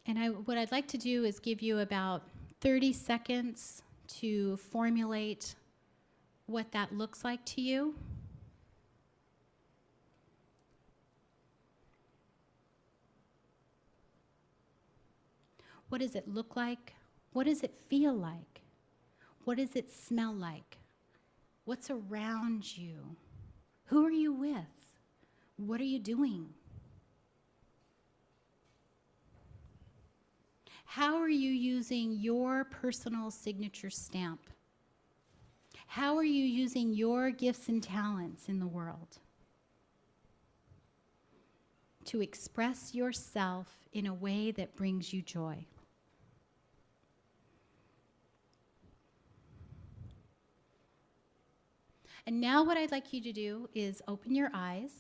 And what I'd like to do is give you about 30 seconds to formulate what that looks like to you. What does it look like? What does it feel like? What does it smell like? What's around you? Who are you with? What are you doing? How are you using your personal signature stamp? How are you using your gifts and talents in the world to express yourself in a way that brings you joy? And now what I'd like you to do is open your eyes.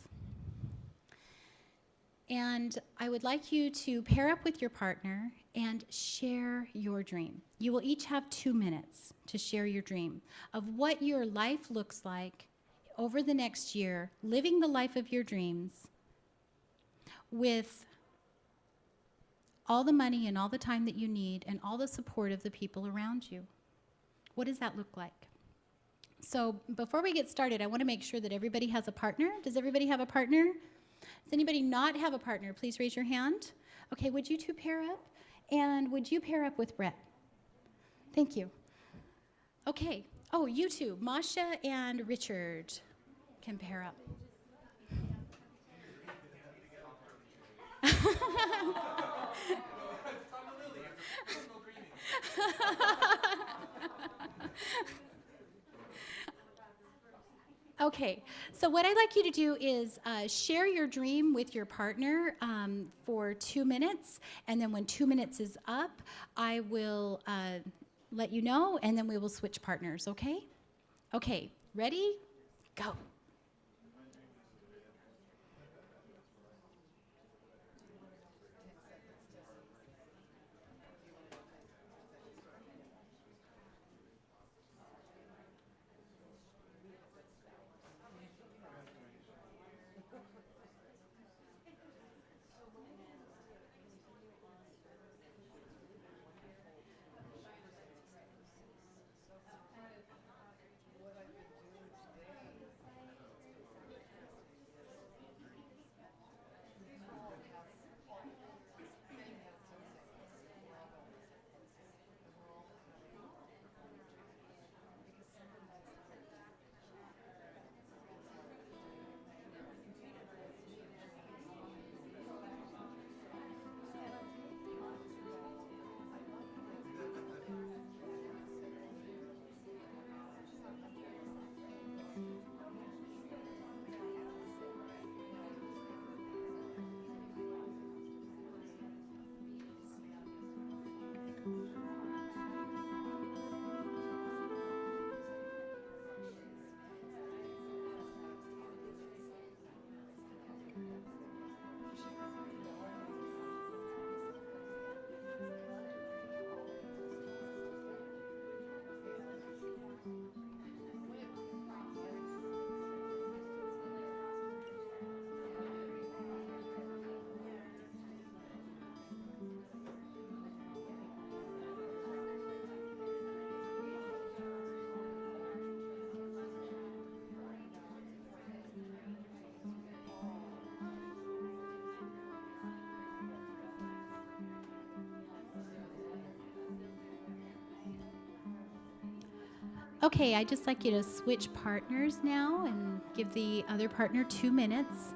And I would like you to pair up with your partner and share your dream. You will each have 2 minutes to share your dream of what your life looks like over the next year, living the life of your dreams with all the money and all the time that you need and all the support of the people around you. What does that look like? So before we get started, I want to make sure that everybody has a partner. Does everybody have a partner? Does anybody not have a partner? Please raise your hand. Okay, would you two pair up? And would you pair up with Brett? Thank you. Okay. Oh, you two, Masha and Richard, can pair up. Okay, so what I'd like you to do is share your dream with your partner for 2 minutes, and then when 2 minutes is up, I will let you know, and then we will switch partners, okay? Okay, ready? Go. Okay, I'd just like you to switch partners now and give the other partner 2 minutes.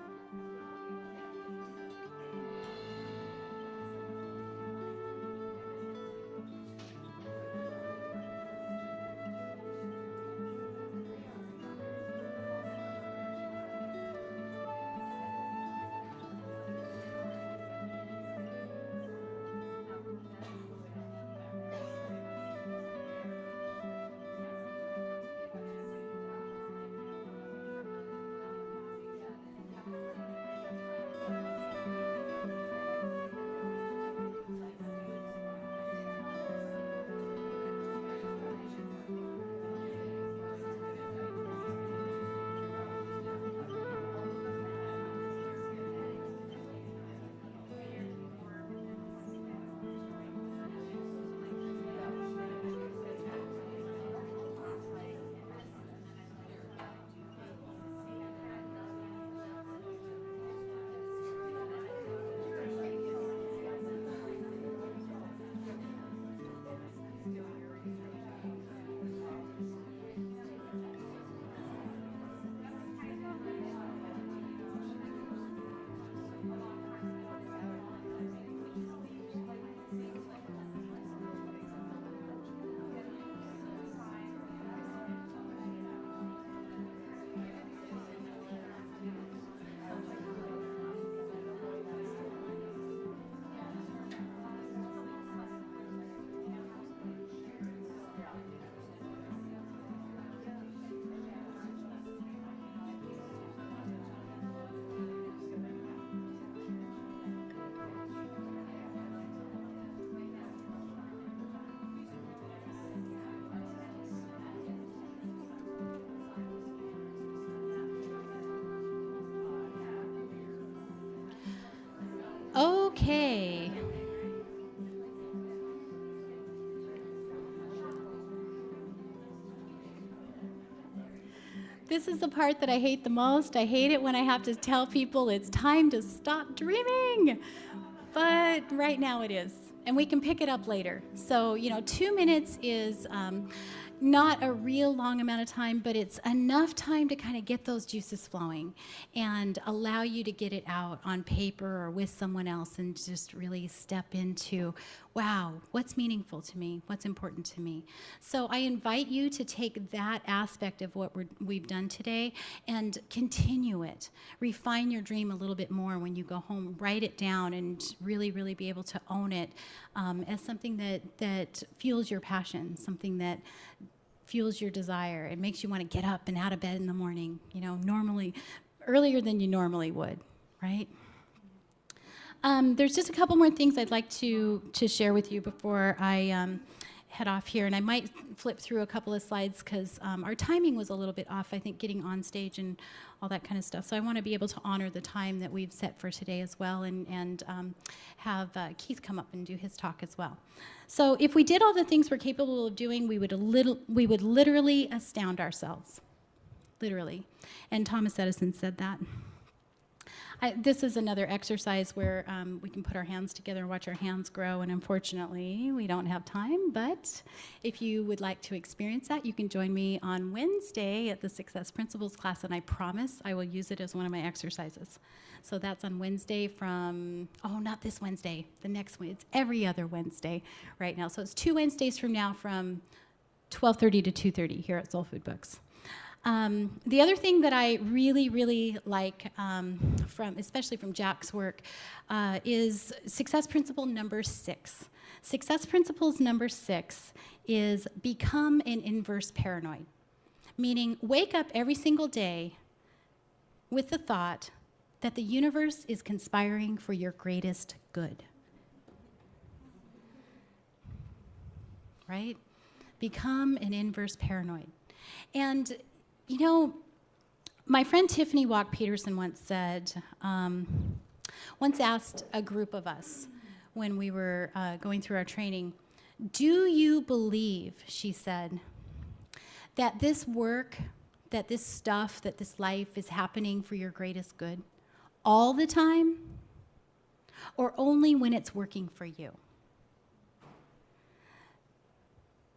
This is the part that I hate the most. I hate it when I have to tell people it's time to stop dreaming. But right now it is. And we can pick it up later. So, 2 minutes is not a real long amount of time, but it's enough time to kind of get those juices flowing and allow you to get it out on paper or with someone else and just really step into, wow, what's meaningful to me? What's important to me? So I invite you to take that aspect of what we've done today and continue it. Refine your dream a little bit more when you go home. Write it down and really, really be able to own it as something that fuels your passion, something that fuels your desire. It makes you want to get up and out of bed in the morning, normally earlier than you normally would, right? There's just a couple more things I'd like to share with you before I head off here, and I might flip through a couple of slides because our timing was a little bit off, I think, getting on stage and all that kind of stuff. So I want to be able to honor the time that we've set for today as well, and have Keith come up and do his talk as well. So if we did all the things we're capable of doing, we would literally astound ourselves, literally. And Thomas Edison said that. This is another exercise where we can put our hands together and watch our hands grow, and unfortunately, we don't have time, but if you would like to experience that, you can join me on Wednesday at the Success Principles class, and I promise I will use it as one of my exercises. So that's on Wednesday from, not this Wednesday, the next Wednesday. It's every other Wednesday right now. So it's 2 Wednesdays from now from 12:30 to 2:30 here at SoulFood Books. The other thing that I really, really like, especially from Jack's work, is success principle number 6. Success principles number 6 is become an inverse paranoid, meaning wake up every single day with the thought that the universe is conspiring for your greatest good. Right? Become an inverse paranoid. And my friend Tiffany Walk-Peterson once asked a group of us when we were going through our training, do you believe, she said, that this work, that this stuff, that this life is happening for your greatest good all the time, or only when it's working for you?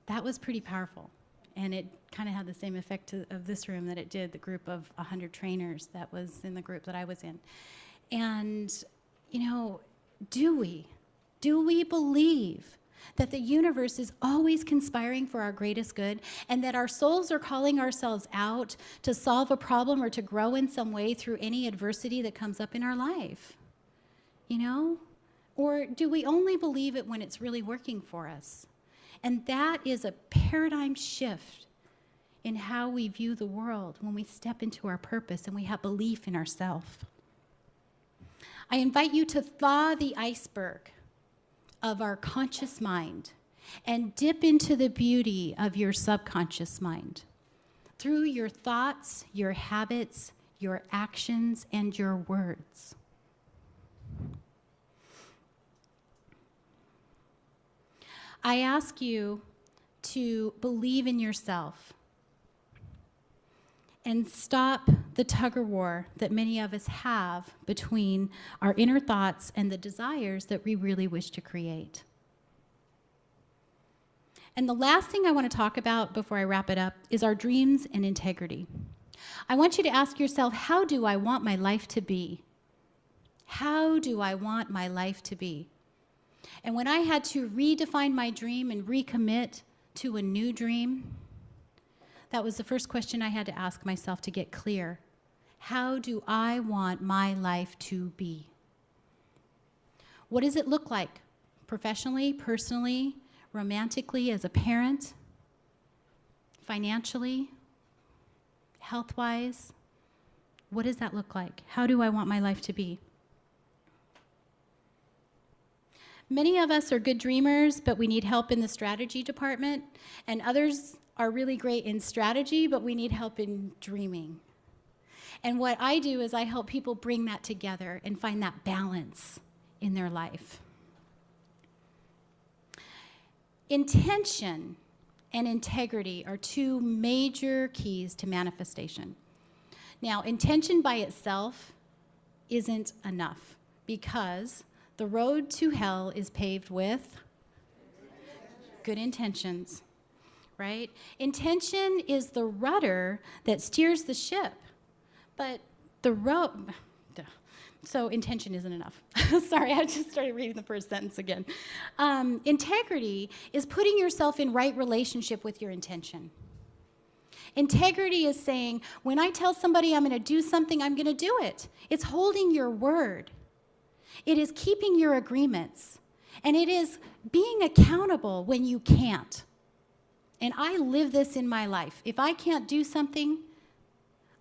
That was pretty powerful. And it kind of had the same effect of this room that it did the group of 100 trainers that was in the group that I was in. And, do we believe that the universe is always conspiring for our greatest good and that our souls are calling ourselves out to solve a problem or to grow in some way through any adversity that comes up in our life? Or do we only believe it when it's really working for us? And that is a paradigm shift in how we view the world when we step into our purpose and we have belief in ourselves. I invite you to thaw the iceberg of our conscious mind and dip into the beauty of your subconscious mind through your thoughts, your habits, your actions, and your words. I ask you to believe in yourself and stop the tug-of-war that many of us have between our inner thoughts and the desires that we really wish to create. And the last thing I want to talk about before I wrap it up is our dreams and integrity. I want you to ask yourself, how do I want my life to be? How do I want my life to be? And when I had to redefine my dream and recommit to a new dream, that was the first question I had to ask myself to get clear. How do I want my life to be? What does it look like? Professionally, personally, romantically, as a parent, financially, health-wise? What does that look like? How do I want my life to be? Many of us are good dreamers, but we need help in the strategy department, and others are really great in strategy, but we need help in dreaming. And what I do is I help people bring that together and find that balance in their life. Intention and integrity are 2 major keys to manifestation. Now, intention by itself isn't enough because the road to hell is paved with good intentions, right? Intention is the rudder that steers the ship, but the road, so intention isn't enough. Sorry, I just started reading the first sentence again. Integrity is putting yourself in right relationship with your intention. Integrity is saying, when I tell somebody I'm going to do something, I'm going to do it. It's holding your word. It is keeping your agreements. And it is being accountable when you can't. And I live this in my life. If I can't do something,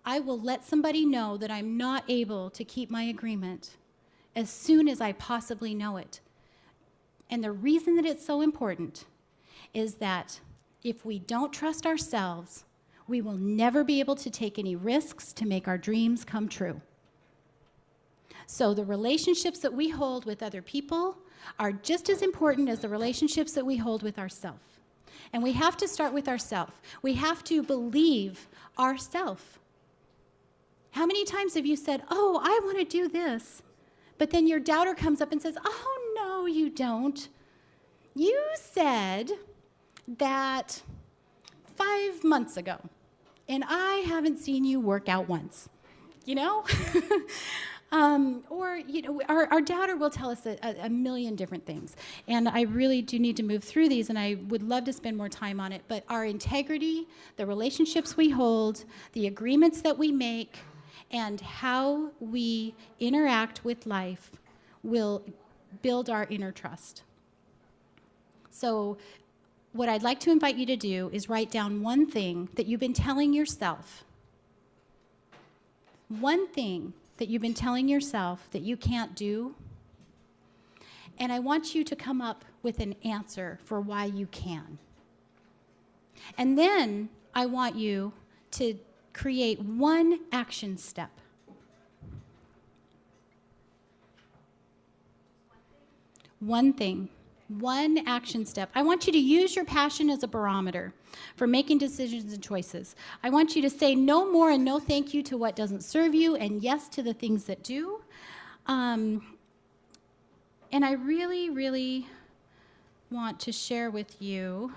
I will let somebody know that I'm not able to keep my agreement as soon as I possibly know it. And the reason that it's so important is that if we don't trust ourselves, we will never be able to take any risks to make our dreams come true. So the relationships that we hold with other people are just as important as the relationships that we hold with ourselves. And we have to start with ourselves. We have to believe ourselves. How many times have you said, oh, I want to do this, but then your doubter comes up and says, oh, no, you don't. You said that 5 months ago, and I haven't seen you work out once, you know? Or, you know, our doubter will tell us a million different things. And I really do need to move through these, and I would love to spend more time on it. But our integrity, the relationships we hold, the agreements that we make, and how we interact with life will build our inner trust. So what I'd like to invite you to do is write down one thing that you've been telling yourself. One thing that you've been telling yourself that you can't do. And I want you to come up with an answer for why you can. And then I want you to create one action step. One thing. One action step. I want you to use your passion as a barometer for making decisions and choices. I want you to say no more and no thank you to what doesn't serve you and yes to the things that do. And I really, really want to share with you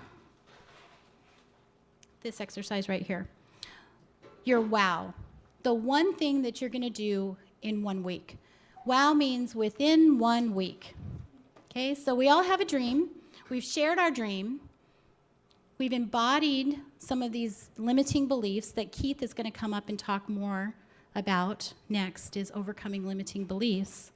this exercise right here. Your wow. The one thing that you're going to do in 1 week. Wow means within 1 week. Okay, so we all have a dream. We've shared our dream. We've embodied some of these limiting beliefs that Keith is going to come up and talk more about next, is overcoming limiting beliefs.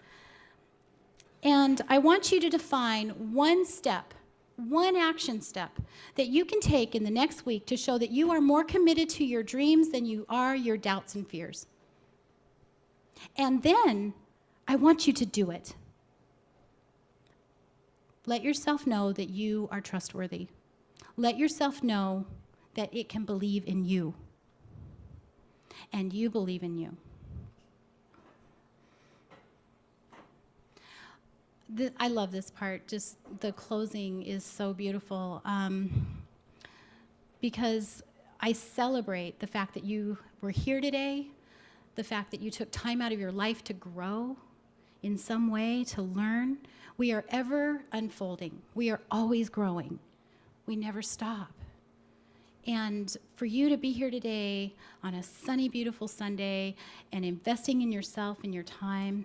And I want you to define one step, one action step that you can take in the next week to show that you are more committed to your dreams than you are your doubts and fears. And then I want you to do it. Let yourself know that you are trustworthy. Let yourself know that it can believe in you. And you believe in you. I love this part. Just the closing is so beautiful. Because I celebrate the fact that you were here today, the fact that you took time out of your life to grow in some way, to learn. We are ever unfolding. We are always growing. We never stop. And for you to be here today on a sunny, beautiful Sunday and investing in yourself and your time,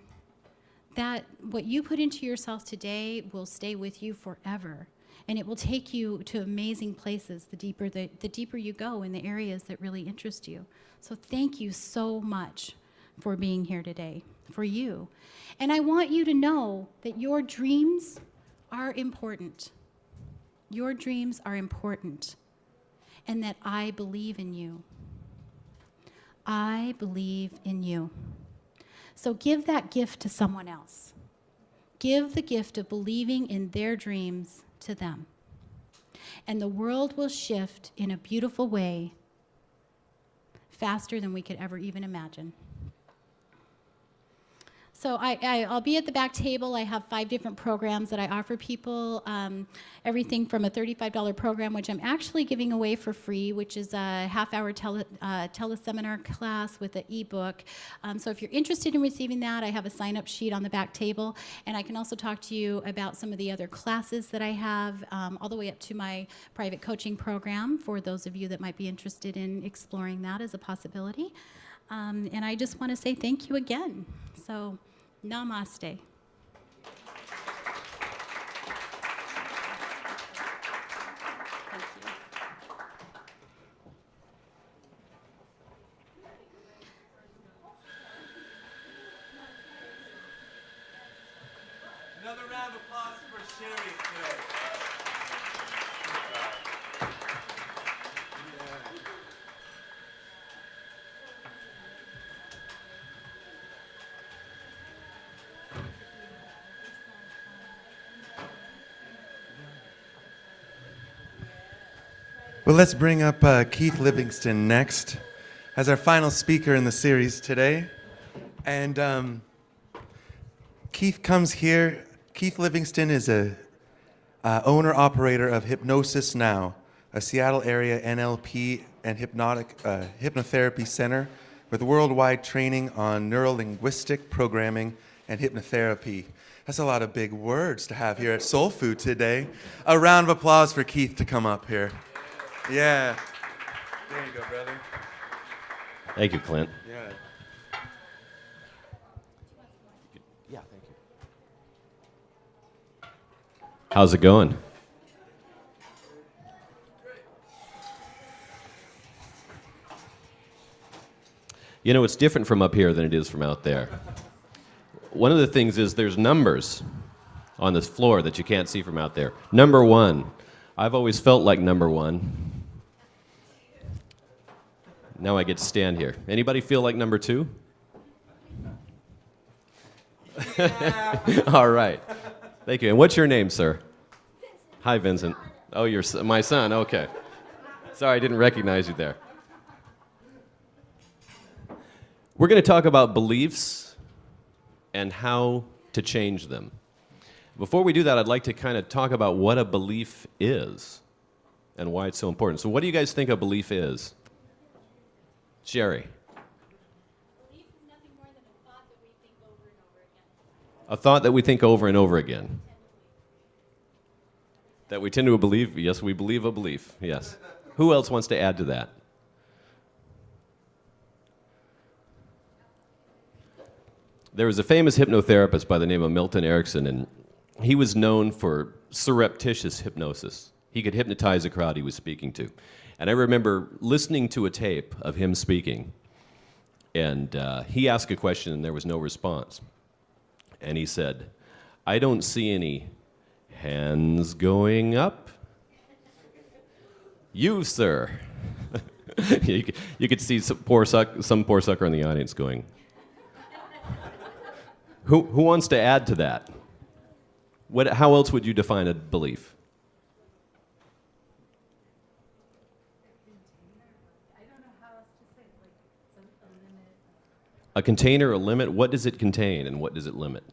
that what you put into yourself today will stay with you forever. And it will take you to amazing places the deeper you go in the areas that really interest you. So thank you so much for being here today, for you. And I want you to know that your dreams are important. Your dreams are important. And that I believe in you. I believe in you. So give that gift to someone else. Give the gift of believing in their dreams to them. And the world will shift in a beautiful way, faster than we could ever even imagine. So I'll be at the back table. I have 5 different programs that I offer people. Everything from a $35 program, which I'm actually giving away for free, which is a half-hour teleseminar class with an ebook. So if you're interested in receiving that, I have a sign-up sheet on the back table. And I can also talk to you about some of the other classes that I have, all the way up to my private coaching program for those of you that might be interested in exploring that as a possibility. And I just want to say thank you again. So, namaste. Thank you. Another round of applause for Sherry today. Well, let's bring up Keith Livingston next as our final speaker in the series today. And Keith comes here. Keith Livingston is a owner-operator of Hypnosis Now, a Seattle area NLP and hypnotherapy center with worldwide training on neuro-linguistic programming and hypnotherapy. That's a lot of big words to have here at SoulFood today. A round of applause for Keith to come up here. Yeah. There you go, brother. Thank you, Clint. Yeah. Yeah, thank you. How's it going? You know, it's different from up here than it is from out there. One of the things is there's numbers on this floor that you can't see from out there. Number 1. I've always felt like number 1. Now I get to stand here. Anybody feel like number 2? All right. Thank you. And what's your name, sir? Vincent. Hi, Vincent. Oh, you're my son. Okay. Sorry, I didn't recognize you there. We're going to talk about beliefs and how to change them. Before we do that, I'd like to kind of talk about what a belief is and why it's so important. So what do you guys think a belief is? Sherry? Belief is nothing more than a thought that we think over and over again. A thought that we think over and over again. That we tend to believe? Yes, we believe a belief. Yes. Who else wants to add to that? There was a famous hypnotherapist by the name of Milton Erickson, and he was known for surreptitious hypnosis. He could hypnotize a crowd he was speaking to. And I remember listening to a tape of him speaking, and he asked a question and there was no response. And he said, "I don't see any hands going up. You, sir." You could see some poor sucker in the audience going, Who wants to add to that? How else would you define a belief? A container, a limit, what does it contain and what does it limit?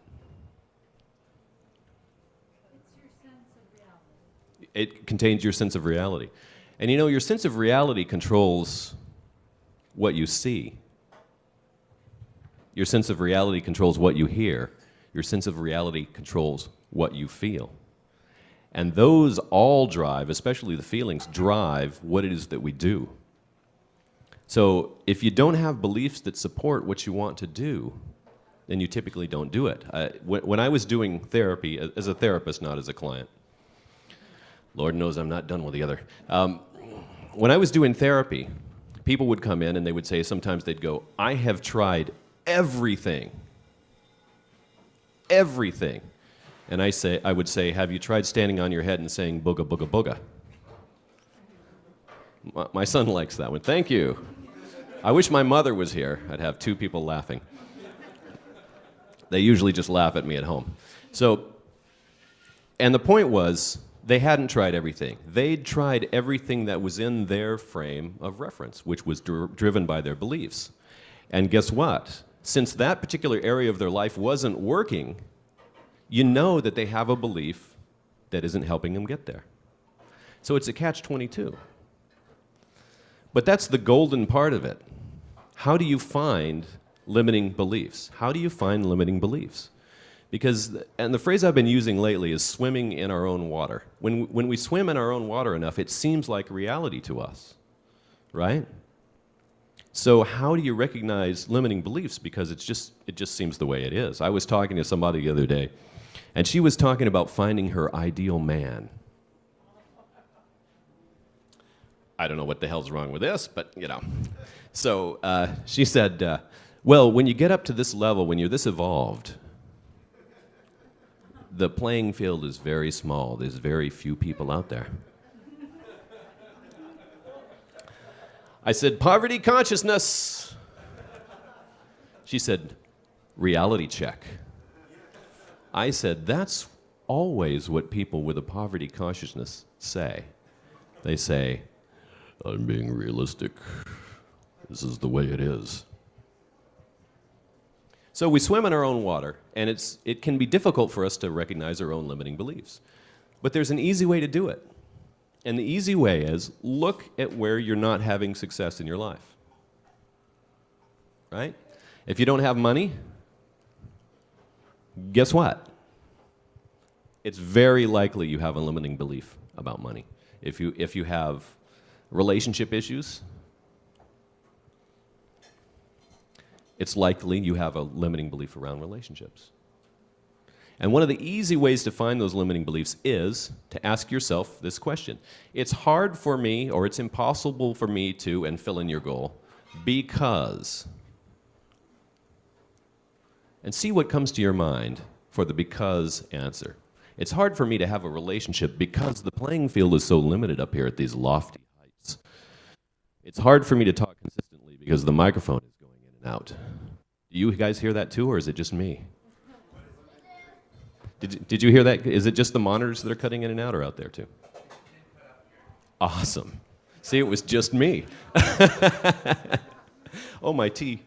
It's your sense of reality. It contains your sense of reality. And you know, your sense of reality controls what you see. Your sense of reality controls what you hear. Your sense of reality controls what you feel. And those all drive, especially the feelings, drive what it is that we do. So if you don't have beliefs that support what you want to do, then you typically don't do it. When I was doing therapy, as a therapist, not as a client, Lord knows I'm not done with the other. When I was doing therapy, people would come in and they would say, sometimes they'd go, "I have tried everything. Everything." And I would say, "Have you tried standing on your head and saying booga, booga, booga?" My son likes that one. Thank you. I wish my mother was here. I'd have 2 people laughing. They usually just laugh at me at home. And the point was, they hadn't tried everything. They'd tried everything that was in their frame of reference, which was driven by their beliefs. And guess what? since that particular area of their life wasn't working, you know that they have a belief that isn't helping them get there. So it's a catch-22. But that's the golden part of it. How do you find limiting beliefs? How do you find limiting beliefs? Because, and the phrase I've been using lately is swimming in our own water. When we swim in our own water enough, it seems like reality to us, right? So how do you recognize limiting beliefs? Because it just seems the way it is. I was talking to somebody the other day, and she was talking about finding her ideal man. I don't know what the hell's wrong with this, but you know. So she said, well, when you get up to this level, when you're this evolved, the playing field is very small. There's very few people out there. I said, poverty consciousness. She said, reality check. I said, that's always what people with a poverty consciousness say. They say, I'm being realistic. This is the way it is. So we swim in our own water, and it can be difficult for us to recognize our own limiting beliefs. But there's an easy way to do it. And the easy way is look at where you're not having success in your life. Right? If you don't have money, guess what? It's very likely you have a limiting belief about money. If you have relationship issues, it's likely you have a limiting belief around relationships. And one of the easy ways to find those limiting beliefs is to ask yourself this question. It's hard for me, or it's impossible for me to, and fill in your goal, because. And see what comes to your mind for the because answer. It's hard for me to have a relationship because the playing field is so limited up here at these lofty heights. It's hard for me to talk consistently because the microphone is going in and out. Do you guys hear that too, or is it just me? Did you hear that? Is it just the monitors that are cutting in and out, or out there too? Awesome. See, it was just me. Oh, my tea.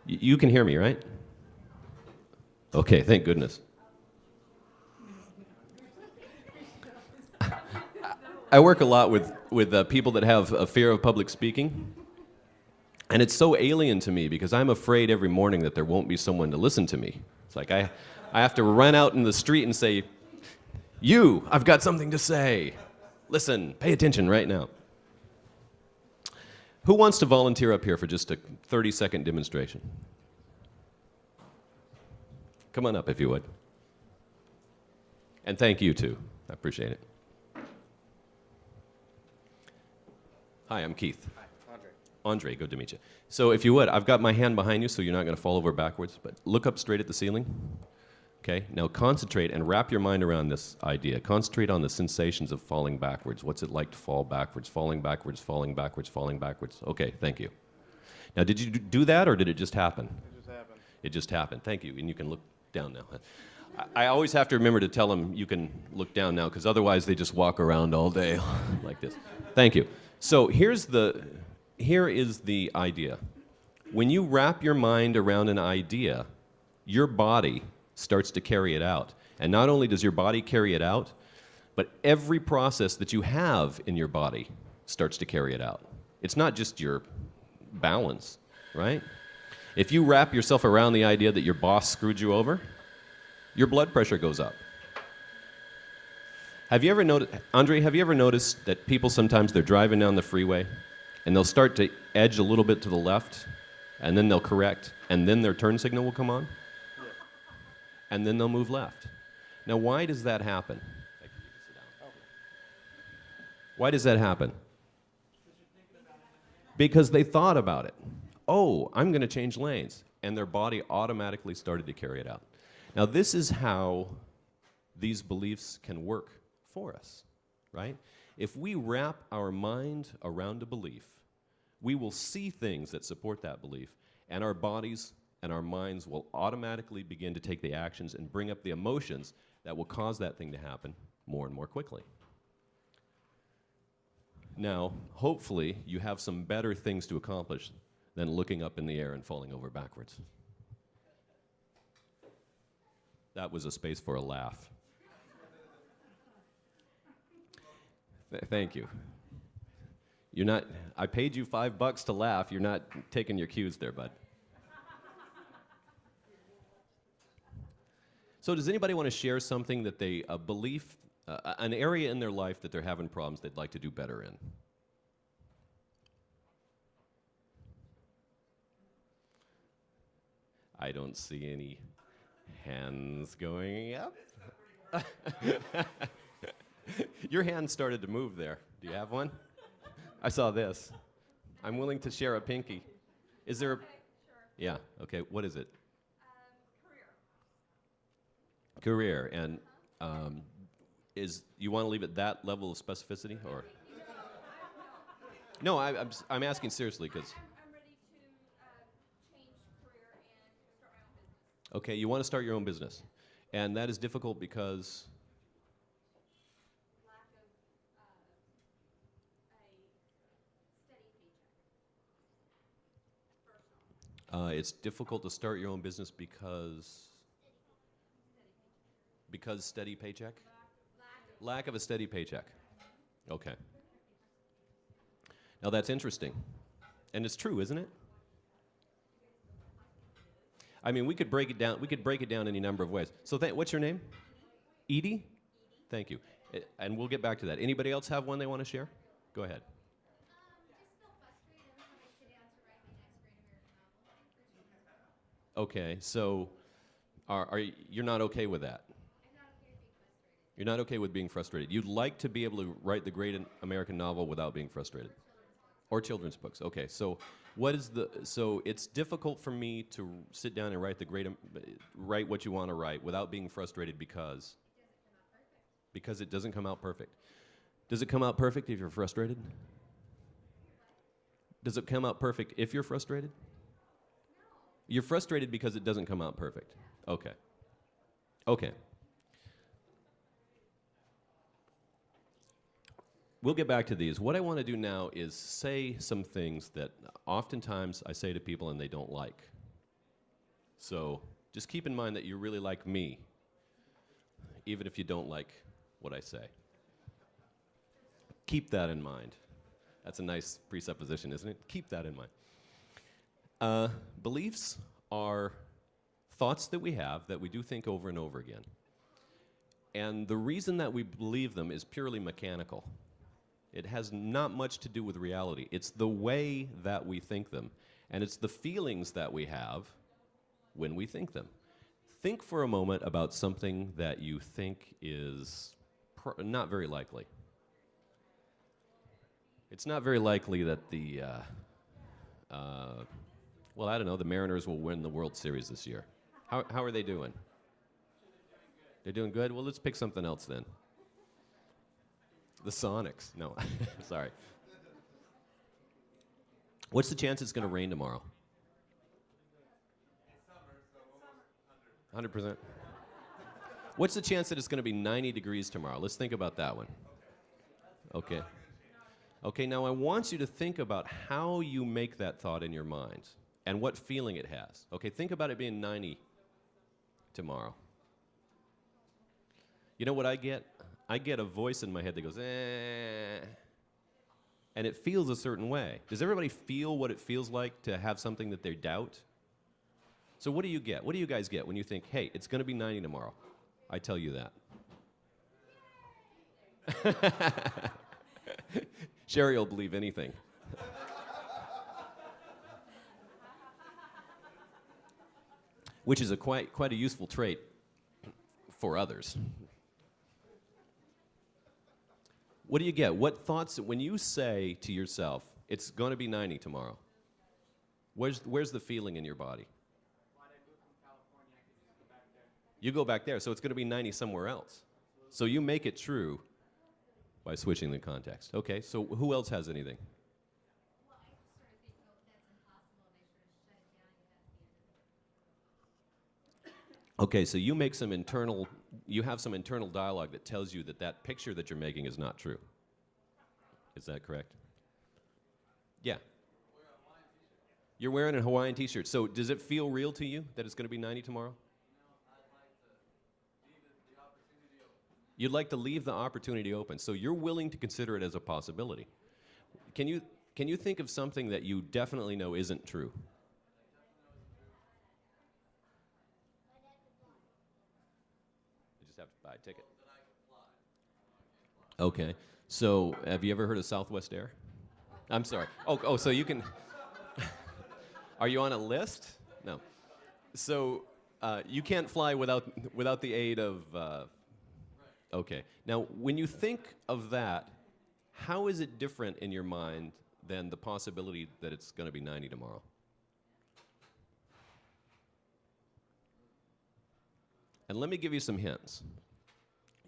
You can hear me, right? Okay, thank goodness. I work a lot with people that have a fear of public speaking. And it's so alien to me because I'm afraid every morning that there won't be someone to listen to me. It's like I have to run out in the street and say, you, I've got something to say. Listen, pay attention right now. Who wants to volunteer up here for just a 30-second demonstration? Come on up if you would. And thank you too. I appreciate it. Hi, I'm Keith. Hi, Andre. Andre, good to meet you. So if you would, I've got my hand behind you so you're not going to fall over backwards, but look up straight at the ceiling. Okay, now concentrate and wrap your mind around this idea. Concentrate on the sensations of falling backwards. What's it like to fall backwards, falling backwards, falling backwards, falling backwards? Okay, thank you. Now, did you do that or did it just happen? It just happened. It just happened. Thank you, and you can look down now. I always have to remember to tell them you can look down now because otherwise they just walk around all day like this. Thank you. So here is the idea. When you wrap your mind around an idea, your body starts to carry it out. And not only does your body carry it out, but every process that you have in your body starts to carry it out. It's not just your balance, right? If you wrap yourself around the idea that your boss screwed you over, your blood pressure goes up. Have you ever noticed, Andre, have you ever noticed that people sometimes they're driving down the freeway and they'll start to edge a little bit to the left and then they'll correct and then their turn signal will come on? Yeah. And then they'll move left. Now, why does that happen? Why does that happen? Because they thought about it. Oh, I'm going to change lanes. And their body automatically started to carry it out. Now, this is how these beliefs can work for us, right? If we wrap our mind around a belief, we will see things that support that belief, and our bodies and our minds will automatically begin to take the actions and bring up the emotions that will cause that thing to happen more and more quickly. Now, hopefully, you have some better things to accomplish than looking up in the air and falling over backwards. That was a space for a laugh. Thank you. You're not, I paid you $5 to laugh. You're not taking your cues there, bud. So does anybody want to share something that they, a belief, an area in their life that they're having problems they'd like to do better in? I don't see any hands going up. Your hand started to move there. Do you have one? I saw this. I'm willing to share a pinky. Is there a... Okay, sure. Yeah, okay. What is it? Career. Career. And is you want to leave it that level of specificity? Or? No, I'm asking seriously because... I'm ready to change career and start my own business. Okay, you want to start your own business. And that is difficult because... Lack of a steady paycheck. Personal. It's difficult to start your own business because... Because steady paycheck? Lack of a steady paycheck. Okay. Now that's interesting. And it's true, isn't it? I mean, we could break it down. We could break it down any number of ways. So, what's your name? Edie? Thank you. And we'll get back to that. Anybody else have one they want to share? Go ahead. Just feel frustrated every time I sit down to write my next great American novel. Okay, so you're not okay with that? I'm not okay with being frustrated. You're not okay with being frustrated. You'd like to be able to write the great American novel without being frustrated. Or children's books. Okay, so so it's difficult for me to sit down and write what you want to write without being frustrated because it doesn't come out perfect. Does it come out perfect if you're frustrated? Does it come out perfect if you're frustrated? You're frustrated because it doesn't come out perfect. Okay. Okay. We'll get back to these. What I want to do now is say some things that oftentimes I say to people and they don't like. So just keep in mind that you really like me, even if you don't like what I say. Keep that in mind. That's a nice presupposition, isn't it? Keep that in mind. Beliefs are thoughts that we have that we do think over and over again. And the reason that we believe them is purely mechanical. It has not much to do with reality. It's the way that we think them. And it's the feelings that we have when we think them. Think for a moment about something that you think is not very likely. It's not very likely that well, I don't know, the Mariners will win the World Series this year. How are they doing? They're doing good? Well, let's pick something else then. The Sonics. No, sorry. What's the chance it's going to rain tomorrow? 100%. What's the chance that it's going to be 90 degrees tomorrow? Let's think about that one. Okay. Okay, now I want you to think about how you make that thought in your mind and what feeling it has. Okay, think about it being 90 tomorrow. You know what I get? I get a voice in my head that goes, eh, and it feels a certain way. Does everybody feel what it feels like to have something that they doubt? So what do you get? What do you guys get when you think, hey, it's going to be 90 tomorrow? I tell you that. Sherry will believe anything. Which is quite a useful trait for others. What do you get? What thoughts, when you say to yourself, it's going to be 90 tomorrow, where's the feeling in your body? Why'd I move from California? I could just go back there. You go back there, so it's going to be 90 somewhere else. So you make it true by switching the context. Okay, so who else has anything? Well, I just sort of think, oh, that's impossible, and I sort of shut it down, and that's the end of it. Okay, so you make you have some internal dialogue that tells you that picture that you're making is not true. Is that correct? Yeah. You're wearing a Hawaiian t-shirt. So does it feel real to you that it's going to be 90 tomorrow? I'd like to You'd like to leave the opportunity open, so you're willing to consider it as a possibility. Can you think of something that you definitely know isn't true? You just have to buy a ticket. Okay. So, have you ever heard of Southwest Air? I'm sorry. Oh, so you can. Are you on a list? No. So, you can't fly without the aid of. Okay. Now, when you think of that, how is it different in your mind than the possibility that it's going to be 90 tomorrow? And let me give you some hints.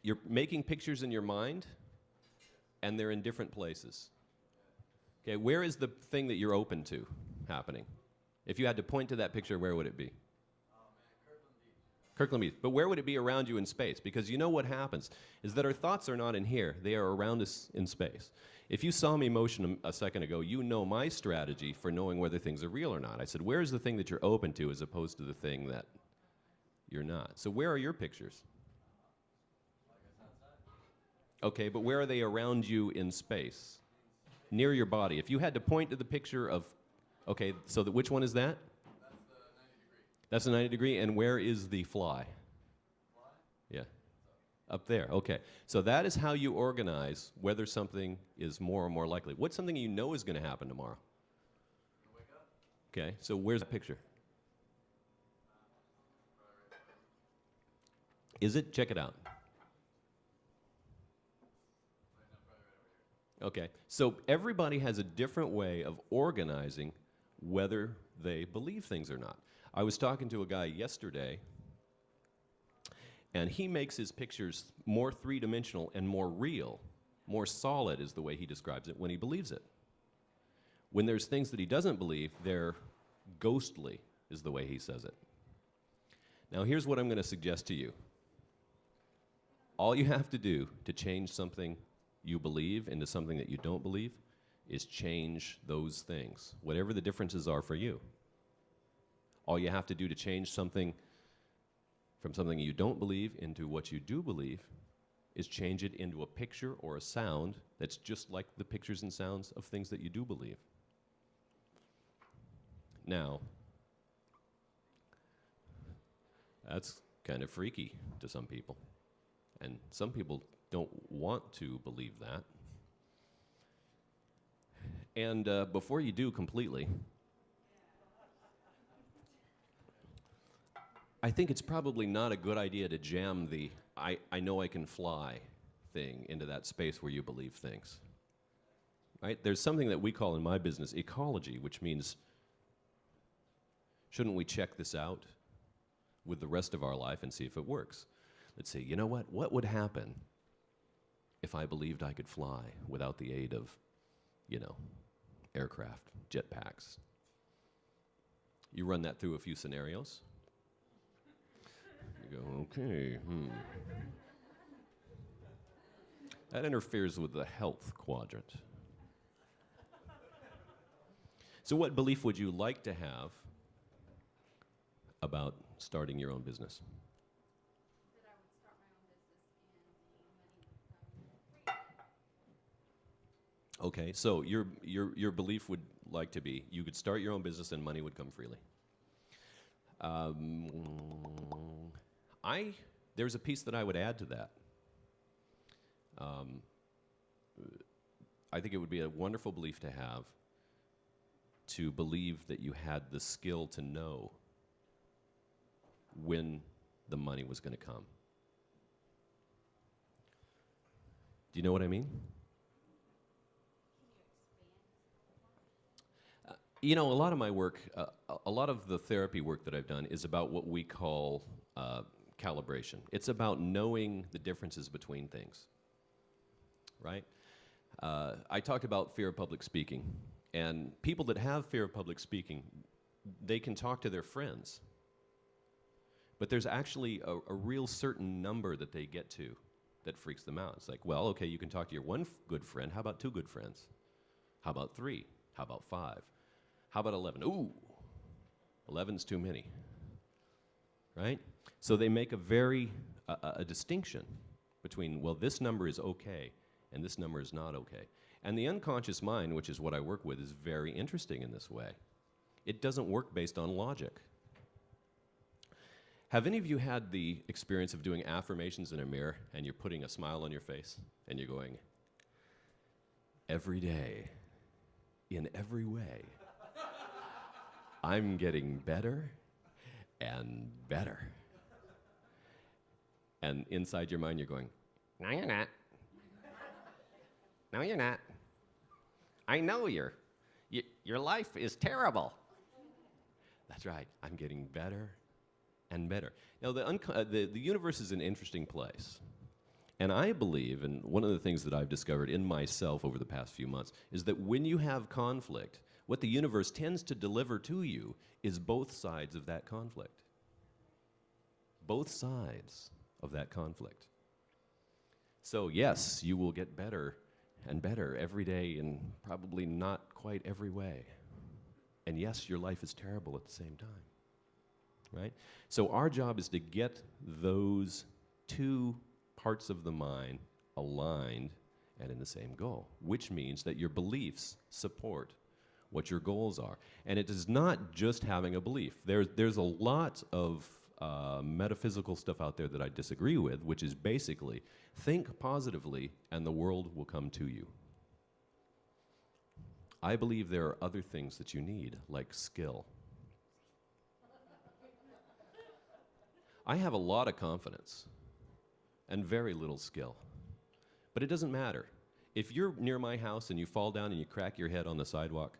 You're making pictures in your mind, and they're in different places. Okay, where is the thing that you're open to happening? If you had to point to that picture, where would it be? Kirkland Beach. But where would it be around you in space? Because you know what happens is that our thoughts are not in here. They are around us in space. If you saw me motion a second ago, you know my strategy for knowing whether things are real or not. I said, where's the thing that you're open to as opposed to the thing that you're not? So where are your pictures? Okay, but where are they around you in space? Near your body. If you had to point to the picture of, okay, so which one is that? That's the 90 degree, and where is the fly? Yeah, up there, okay. So that is how you organize whether something is more or more likely. What's something you know is going to happen tomorrow? Okay, so where's the picture? Is it? Check it out. Okay, so everybody has a different way of organizing whether they believe things or not. I was talking to a guy yesterday, and he makes his pictures more three-dimensional and more real, more solid is the way he describes it when he believes it. When there's things that he doesn't believe, they're ghostly is the way he says it. Now here's what I'm going to suggest to you. All you have to do to change something you believe into something that you don't believe is change those things, whatever the differences are for you. All you have to do to change something from something you don't believe into what you do believe is change it into a picture or a sound that's just like the pictures and sounds of things that you do believe. Now, that's kind of freaky to some people. And some people don't want to believe that. And before you do completely, I think it's probably not a good idea to jam the I know I can fly thing into that space where you believe things. Right? There's something that we call in my business ecology, which means shouldn't we check this out with the rest of our life and see if it works? Let's say, you know what would happen if I believed I could fly without the aid of, aircraft, jetpacks? You run that through a few scenarios. You go, okay, That interferes with the health quadrant. So what belief would you like to have about starting your own business? That I would start my own business and the money would come freely. Okay, so your belief would like to be you could start your own business and money would come freely. There's a piece that I would add to that. I think it would be a wonderful belief to have, to believe that you had the skill to know when the money was going to come. Do you know what I mean? A lot of my work, a lot of the therapy work that I've done is about what we call calibration. It's about knowing the differences between things, right? I talked about fear of public speaking, and people that have fear of public speaking, they can talk to their friends, but there's actually a real certain number that they get to that freaks them out. It's like, well, okay, you can talk to your one good friend. How about 2 good friends? How about 3? How about 5? How about 11? Ooh, 11's too many, right? So they make a distinction between, well, this number is okay and this number is not okay. And the unconscious mind, which is what I work with, is very interesting in this way. It doesn't work based on logic. Have any of you had the experience of doing affirmations in a mirror and you're putting a smile on your face and you're going, every day, in every way, I'm getting better and better. And inside your mind you're going, no, you're not. No, you're not. I know your life is terrible. That's right, I'm getting better and better. Now, the universe is an interesting place. And I believe, and one of the things that I've discovered in myself over the past few months, is that when you have conflict, what the universe tends to deliver to you is both sides of that conflict. Both sides of that conflict. So yes, you will get better and better every day in probably not quite every way. And yes, your life is terrible at the same time. Right? So our job is to get those two parts of the mind aligned and in the same goal, which means that your beliefs support what your goals are. And it is not just having a belief. There's a lot of metaphysical stuff out there that I disagree with, which is basically think positively and the world will come to you. I believe there are other things that you need, like skill. I have a lot of confidence and very little skill. But it doesn't matter. If you're near my house and you fall down and you crack your head on the sidewalk,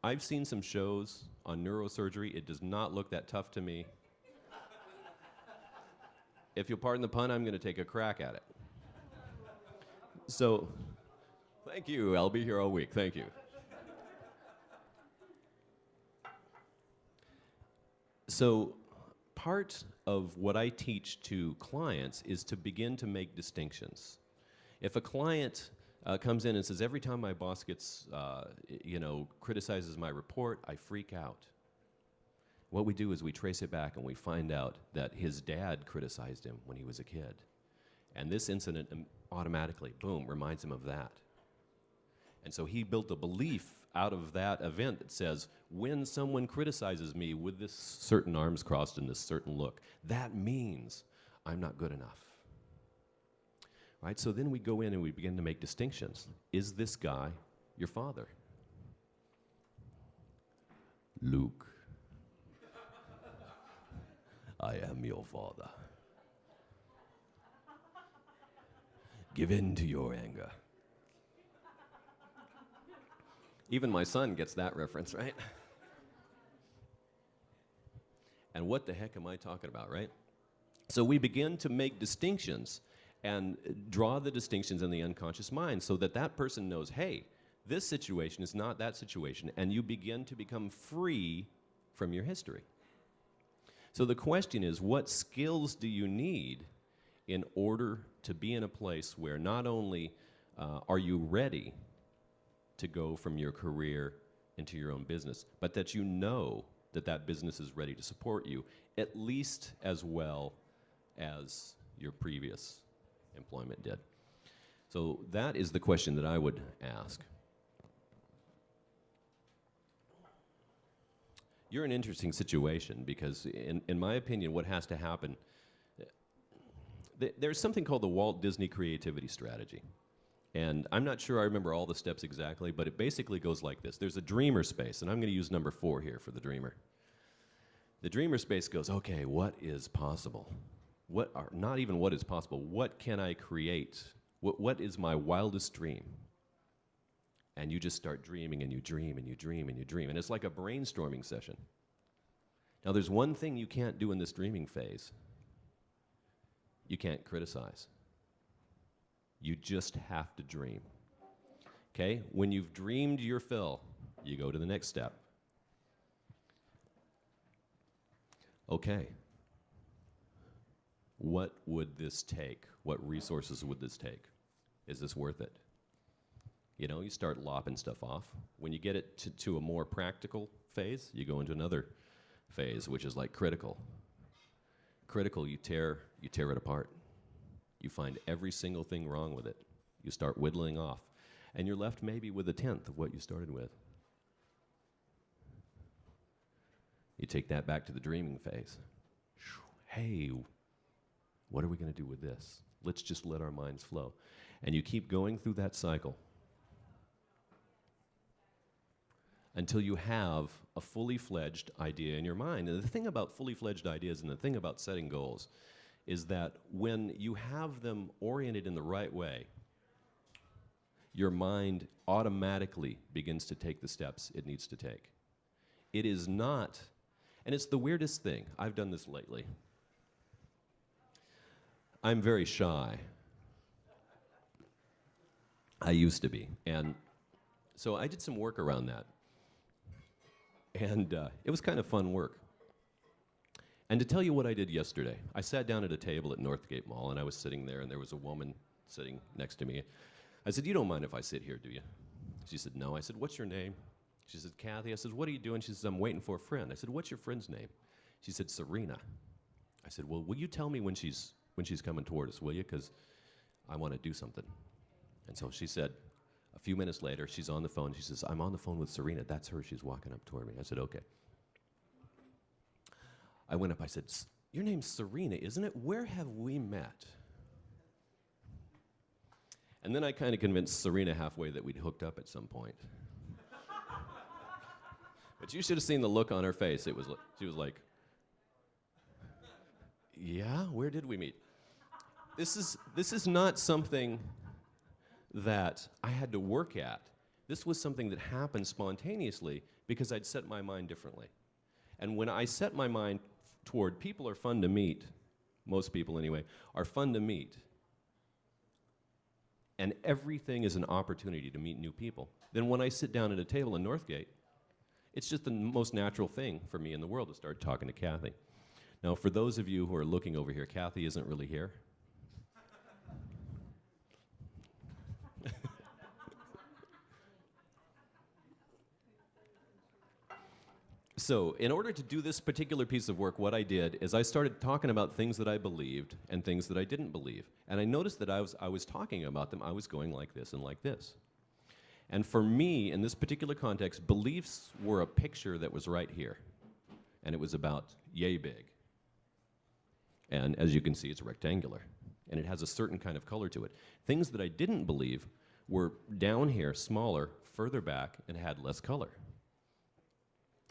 I've seen some shows on neurosurgery. It does not look that tough to me. If you'll pardon the pun, I'm going to take a crack at it. So, thank you. I'll be here all week. Thank you. So, part of what I teach to clients is to begin to make distinctions. If a client comes in and says, every time my boss gets, criticizes my report, I freak out. What we do is we trace it back and we find out that his dad criticized him when he was a kid. And this incident automatically, boom, reminds him of that. And so he built a belief out of that event that says, when someone criticizes me with this certain arms crossed and this certain look, that means I'm not good enough. Right? So then we go in and we begin to make distinctions. Is this guy your father? Luke, I am your father. Give in to your anger. Even my son gets that reference, right? And what the heck am I talking about, right? So we begin to make distinctions and draw the distinctions in the unconscious mind so that that person knows, hey, this situation is not that situation, and you begin to become free from your history. So the question is, what skills do you need in order to be in a place where not only are you ready to go from your career into your own business, but that you know that that business is ready to support you, at least as well as your previous employment did. So that is the question that I would ask. You're in an interesting situation because, in my opinion, what has to happen, there's something called the Walt Disney Creativity Strategy. And I'm not sure I remember all the steps exactly, but it basically goes like this. There's a dreamer space, and I'm going to use number 4 here for the dreamer. The dreamer space goes, okay, what is possible? Not even what is possible, what can I create? What is my wildest dream? And you just start dreaming, and you dream, and you dream, and you dream. And it's like a brainstorming session. Now, there's one thing you can't do in this dreaming phase. You can't criticize. You just have to dream. Okay? When you've dreamed your fill, you go to the next step. Okay. What would this take? What resources would this take? Is this worth it? You know, you start lopping stuff off. When you get it to a more practical phase, you go into another phase, which is like critical. Critical, you tear it apart. You find every single thing wrong with it. You start whittling off. And you're left maybe with 1/10 of what you started with. You take that back to the dreaming phase. Hey, what are we going to do with this? Let's just let our minds flow. And you keep going through that cycle until you have a fully fledged idea in your mind. And the thing about fully fledged ideas and the thing about setting goals is that when you have them oriented in the right way, your mind automatically begins to take the steps it needs to take. It is not, and it's the weirdest thing. I've done this lately. I'm very shy. I used to be. And so I did some work around that. And it was kind of fun work. And to tell you what I did yesterday, I sat down at a table at Northgate Mall, and I was sitting there, and there was a woman sitting next to me. I said, "You don't mind if I sit here, do you?" She said, "No." I said, "What's your name?" She said, "Kathy." I said, "What are you doing?" She said, "I'm waiting for a friend." I said, "What's your friend's name?" She said, "Serena." I said, "Well, will you tell me when she's coming toward us, will you? Because I want to do something." And so she said, a few minutes later, she's on the phone. She says, "I'm on the phone with Serena. That's her. She's walking up toward me." I said, "Okay." I went up. I said, "Your name's Serena, isn't it? Where have we met?" And then I kind of convinced Serena halfway that we'd hooked up at some point. But you should have seen the look on her face. She was like, "Yeah, where did we meet?" This is not something that I had to work at. This was something that happened spontaneously because I'd set my mind differently. And when I set my mind toward people are fun to meet, most people anyway, are fun to meet, and everything is an opportunity to meet new people, then when I sit down at a table in Northgate, it's just the most natural thing for me in the world to start talking to Kathy. Now, for those of you who are looking over here, Kathy isn't really here. So, in order to do this particular piece of work, what I did is I started talking about things that I believed and things that I didn't believe. And I noticed that I was talking about them, I was going like this and like this. And for me, in this particular context, beliefs were a picture that was right here. And it was about yay big. And as you can see, it's rectangular. And it has a certain kind of color to it. Things that I didn't believe were down here, smaller, further back, and had less color.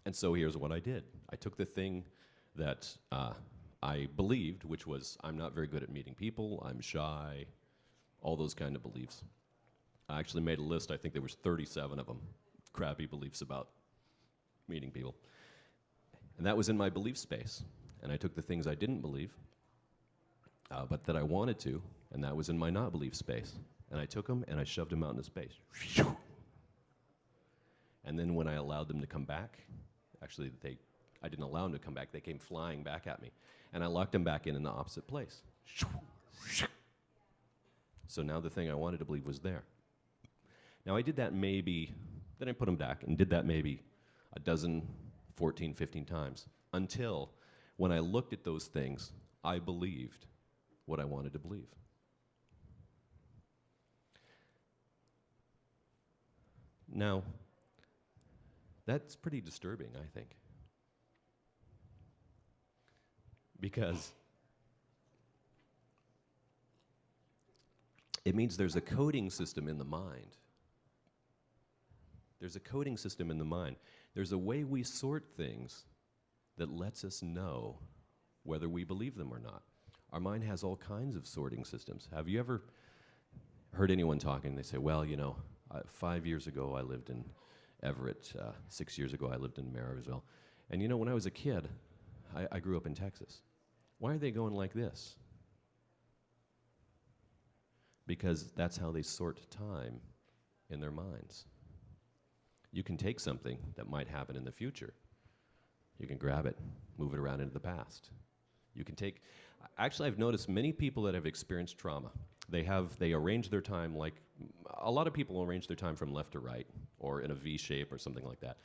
And so here's what I did. I took the thing that I believed, which was I'm not very good at meeting people, I'm shy, all those kind of beliefs. I actually made a list. I think there was 37 of them, crappy beliefs about meeting people. And that was in my belief space. And I took the things I didn't believe, but that I wanted to, and that was in my not belief space. And I took them and I shoved them out into space. And then when I allowed them to come back, actually, I didn't allow them to come back. They came flying back at me. And I locked them back in the opposite place. So now the thing I wanted to believe was there. Now I did that maybe, then I put them back and did that maybe a dozen, 14, 15 times until when I looked at those things, I believed what I wanted to believe. Now, that's pretty disturbing, I think. Because it means there's a coding system in the mind. There's a coding system in the mind. There's a way we sort things that lets us know whether we believe them or not. Our mind has all kinds of sorting systems. Have you ever heard anyone talking? They say, well, 5 years ago I lived in Everett. 6 years ago I lived in Marysville. And when I was a kid, I grew up in Texas. Why are they going like this? Because that's how they sort time in their minds. You can take something that might happen in the future. You can grab it, move it around into the past. You can take, actually I've noticed many people that have experienced trauma, they arrange their time like, a lot of people arrange their time from left to right, or in a V shape or something like that.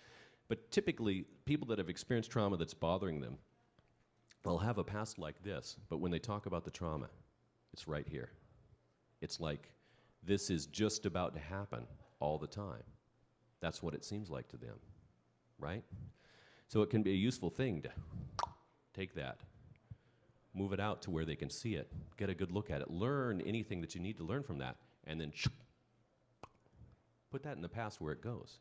But typically, people that have experienced trauma that's bothering them, they'll have a past like this, but when they talk about the trauma, It's right here. It's like this is just about to happen all the time. That's what it seems like to them, right? So it can be a useful thing to take that, move it out to where they can see it, get a good look at it, learn anything that you need to learn from that, and then put that in the past where it goes.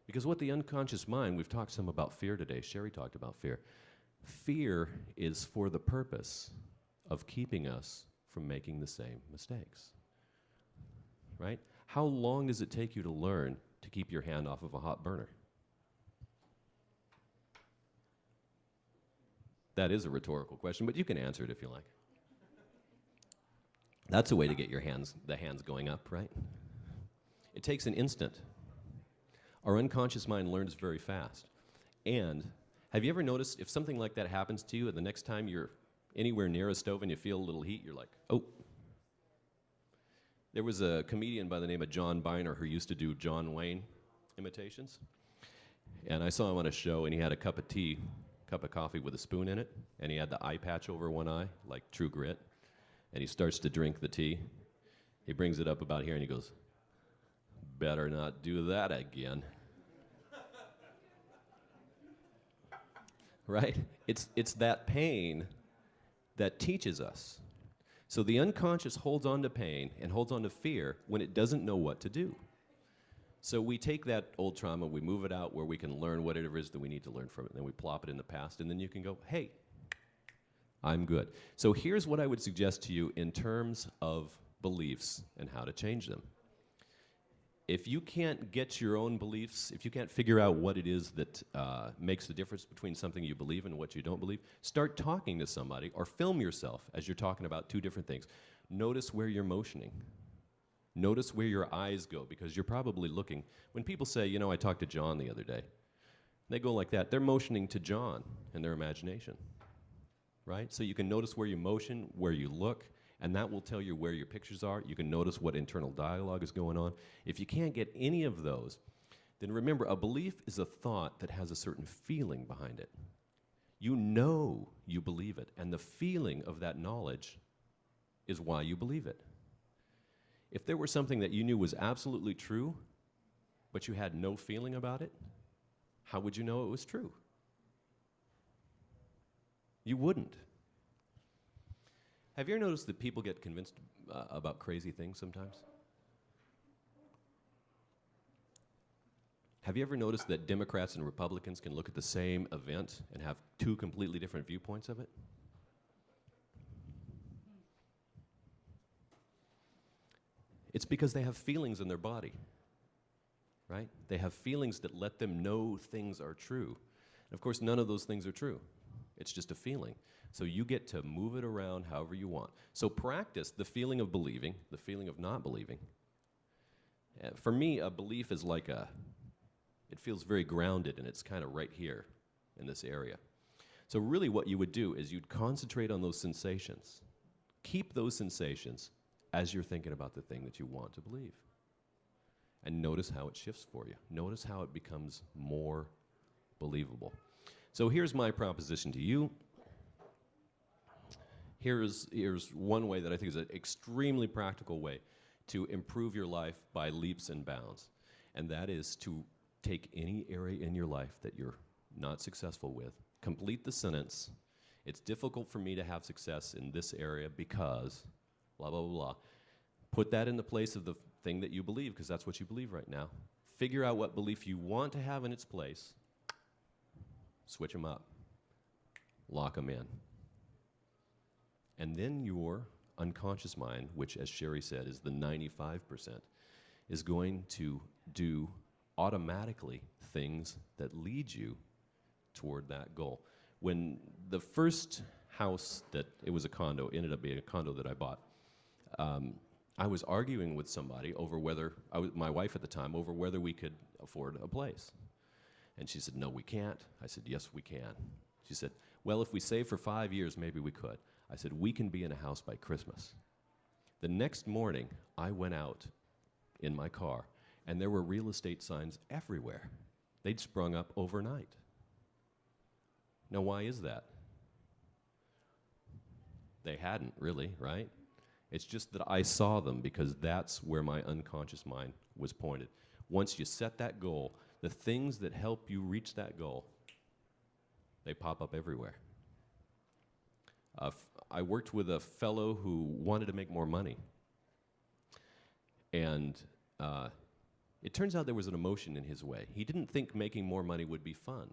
Because what the unconscious mind, we've talked some about fear today, Sherry talked about fear. Fear is for the purpose of keeping us from making the same mistakes, right? How long does it take you to learn to keep your hand off of a hot burner? That is a rhetorical question, but you can answer it if you like. That's a way to get the hands going up, right? It takes an instant. Our unconscious mind learns very fast. And have you ever noticed if something like that happens to you, and the next time you're anywhere near a stove and you feel a little heat, you're like, oh. There was a comedian by the name of John Biner who used to do John Wayne imitations. And I saw him on a show, and he had a cup of coffee with a spoon in it, and he had the eye patch over one eye, like True Grit, and he starts to drink the tea. He brings it up about here, and he goes, better not do that again. Right? It's that pain that teaches us. So the unconscious holds on to pain and holds on to fear when it doesn't know what to do. So we take that old trauma, we move it out where we can learn whatever it is that we need to learn from it, and then we plop it in the past, and then you can go, hey, I'm good. So here's what I would suggest to you in terms of beliefs and how to change them. If you can't get your own beliefs, if you can't figure out what it is that makes the difference between something you believe and what you don't believe, start talking to somebody or film yourself as you're talking about two different things. Notice where you're motioning. Notice where your eyes go, because you're probably looking. When people say, you know, I talked to John the other day, they go like that. They're motioning to John in their imagination, right? So you can notice where you motion, where you look, and that will tell you where your pictures are. You can notice what internal dialogue is going on. If you can't get any of those, then remember, a belief is a thought that has a certain feeling behind it. You know you believe it, and the feeling of that knowledge is why you believe it. If there were something that you knew was absolutely true, but you had no feeling about it, how would you know it was true? You wouldn't. Have you ever noticed that people get convinced about crazy things sometimes? Have you ever noticed that Democrats and Republicans can look at the same event and have two completely different viewpoints of it? It's because they have feelings in their body, right? They have feelings that let them know things are true. And of course, none of those things are true. It's just a feeling. So you get to move it around however you want. So practice the feeling of believing, the feeling of not believing. For me, a belief is like it feels very grounded, and it's kind of right here in this area. So really what you would do is you'd concentrate on those sensations. Keep those sensations as you're thinking about the thing that you want to believe. And notice how it shifts for you. Notice how it becomes more believable. So here's my proposition to you. Here's one way that I think is an extremely practical way to improve your life by leaps and bounds. And that is to take any area in your life that you're not successful with, complete the sentence, it's difficult for me to have success in this area because blah, blah, blah, blah. Put that in the place of the thing that you believe, because that's what you believe right now. Figure out what belief you want to have in its place. Switch them up. Lock them in. And then your unconscious mind, which, as Sherry said, is the 95%, is going to do automatically things that lead you toward that goal. When the first house it was a condo, ended up being a condo that I bought, I was arguing with somebody over whether, my wife at the time, over whether we could afford a place. And she said, no, we can't. I said, yes, we can. She said, well, if we save for 5 years, maybe we could. I said, we can be in a house by Christmas. The next morning, I went out in my car, and there were real estate signs everywhere. They'd sprung up overnight. Now, why is that? They hadn't, really, right? It's just that I saw them because that's where my unconscious mind was pointed. Once you set that goal, the things that help you reach that goal, they pop up everywhere. I worked with a fellow who wanted to make more money. And it turns out there was an emotion in his way. He didn't think making more money would be fun.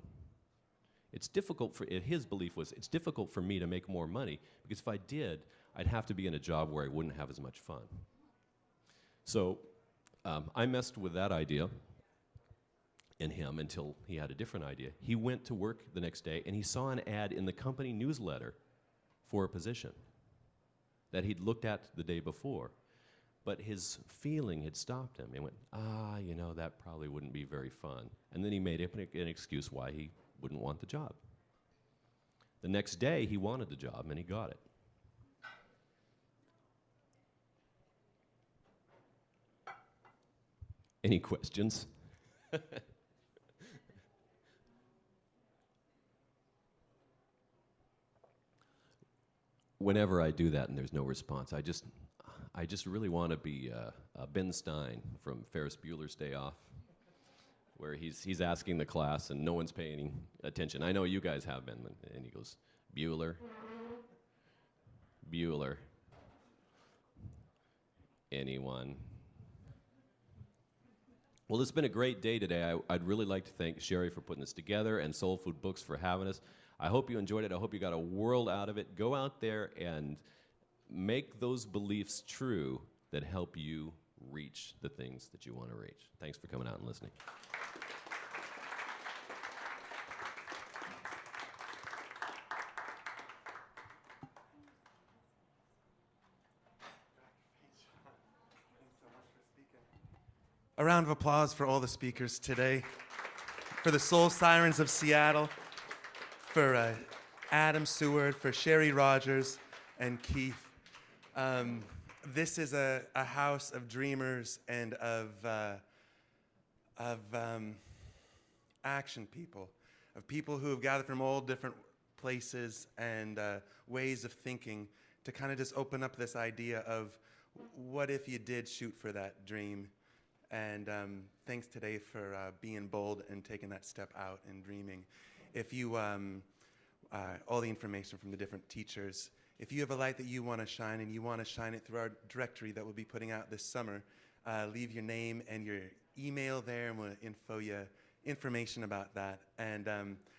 It's difficult for, his belief was, it's difficult for me to make more money because if I did, I'd have to be in a job where I wouldn't have as much fun. So I messed with that idea in him until he had a different idea. He went to work the next day and he saw an ad in the company newsletter for a position that he'd looked at the day before. But his feeling had stopped him. He went, that probably wouldn't be very fun. And then he made up an excuse why he wouldn't want the job. The next day, he wanted the job, and he got it. Any questions? Whenever I do that and there's no response, I just really want to be Ben Stein from Ferris Bueller's Day Off, where he's asking the class and no one's paying attention. I know you guys have been, and he goes, Bueller, anyone? Well, it's been a great day today. I'd really like to thank Sherry for putting this together and SoulFood Books for having us. I hope you enjoyed it. I hope you got a world out of it. Go out there and make those beliefs true that help you reach the things that you want to reach. Thanks for coming out and listening. A round of applause for all the speakers today, for the Soul Sirens of Seattle, for Adam Seward, for Sherry Rogers, and Keith. This is a house of dreamers and of action people, of people who have gathered from all different places and ways of thinking to kind of just open up this idea of what if you did shoot for that dream. And thanks today for being bold and taking that step out and dreaming. If you, all the information from the different teachers, if you have a light that you want to shine and you want to shine it through our directory that we'll be putting out this summer, leave your name and your email there and we'll info you information about that. And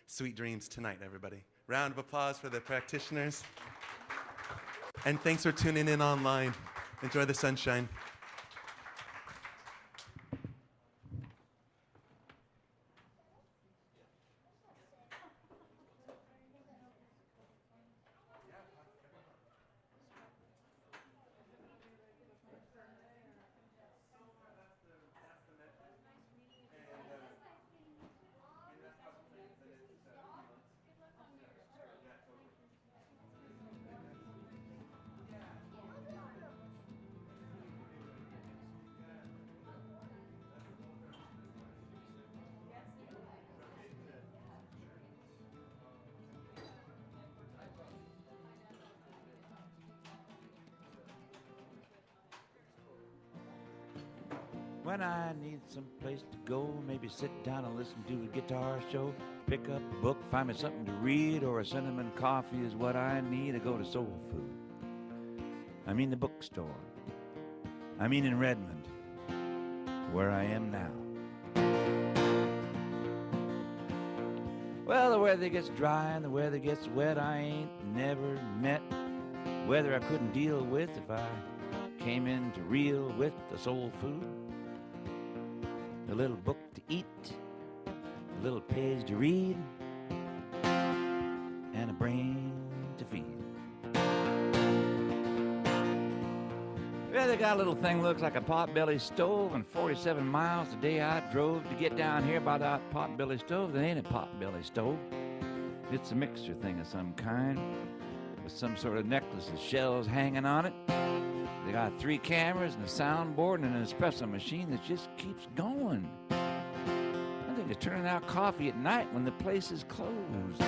sweet dreams tonight, everybody. Round of applause for the practitioners. And thanks for tuning in online. Enjoy the sunshine. When I need some place to go, maybe sit down and listen to a guitar show, pick up a book, find me something to read, or a cinnamon coffee is what I need. I go to SoulFood. I mean the bookstore. I mean in Redmond, where I am now. Well, the weather gets dry and the weather gets wet. I ain't never met weather I couldn't deal with if I came in to reel with the soul food. A little book to eat, a little page to read, and a brain to feed. Well, they got a little thing looks like a potbelly stove, and 47 miles the day I drove to get down here by that potbelly stove. That ain't a potbelly stove. It's a mixture thing of some kind, with some sort of necklace of shells hanging on it. They got 3 cameras and a soundboard and an espresso machine that just keeps going. I think they're turning out coffee at night when the place is closed.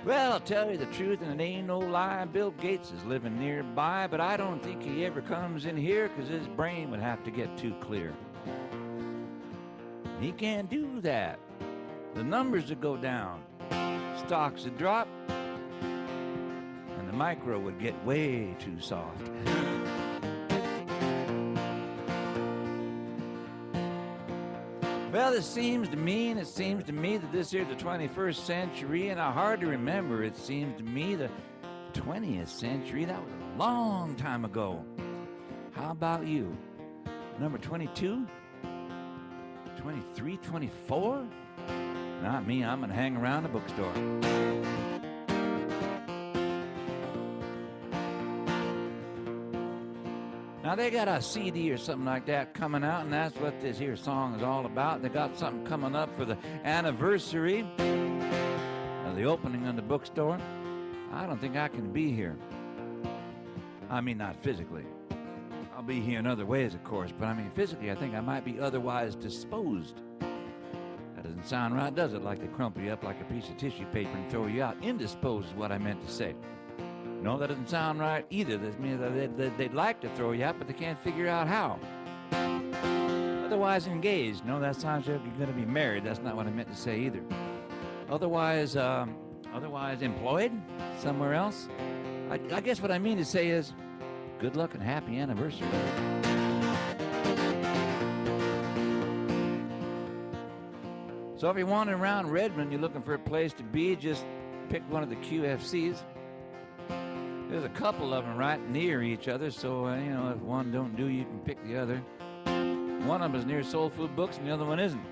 Well, I'll tell you the truth, and it ain't no lie. Bill Gates is living nearby, but I don't think he ever comes in here, 'cause his brain would have to get too clear. He can't do that. The numbers would go down, stocks would drop, and the micro would get way too soft. Well, it seems to me that this here the 21st century, and hard to remember, it seems to me the 20th century, that was a long time ago. How about you? Number 22? 23, 24? Not me, I'm gonna hang around the bookstore. Now they got a CD or something like that coming out, and that's what this here song is all about. They got something coming up for the anniversary of the opening of the bookstore. I don't think I can be here. I mean, not physically. I'll be here in other ways, of course, but I mean, physically, I think I might be otherwise disposed. That doesn't sound right, does it? Like they crumple you up like a piece of tissue paper and throw you out. Indisposed is what I meant to say. No, that doesn't sound right either. That means that they'd like to throw you out, but they can't figure out how. Otherwise engaged. No, that sounds like you're going to be married. That's not what I meant to say either. Otherwise employed somewhere else. I guess what I mean to say is, good luck and happy anniversary. So if you're wandering around Redmond, you're looking for a place to be, just pick one of the QFCs. There's a couple of them right near each other, so, if one don't do, you can pick the other. One of them is near SoulFood Books, and the other one isn't.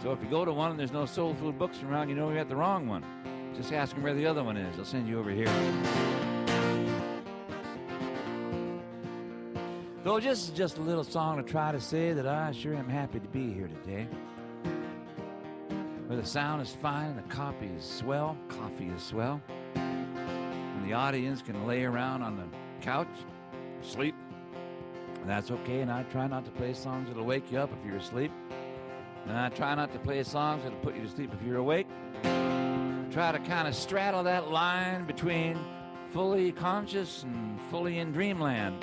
So if you go to one and there's no SoulFood Books around, you know you're at the wrong one. Just ask them where the other one is. They'll send you over here. So this is just a little song to try to say that I sure am happy to be here today. Where the sound is fine and the coffee is swell. The audience can lay around on the couch, sleep. And that's okay, and I try not to play songs that'll wake you up if you're asleep. And I try not to play songs that'll put you to sleep if you're awake. I try to kind of straddle that line between fully conscious and fully in dreamland.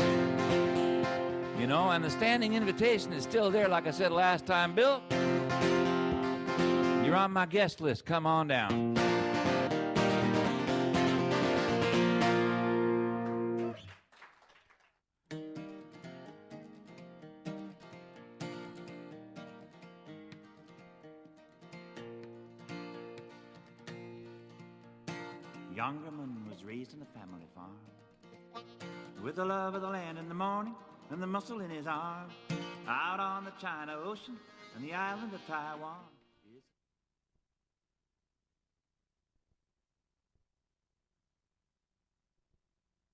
And the standing invitation is still there, like I said last time. Bill, you're on my guest list. Come on down. Youngerman was raised in a family farm, with the love of the land in the morning and the muscle in his arm, out on the China Ocean and the island of Taiwan.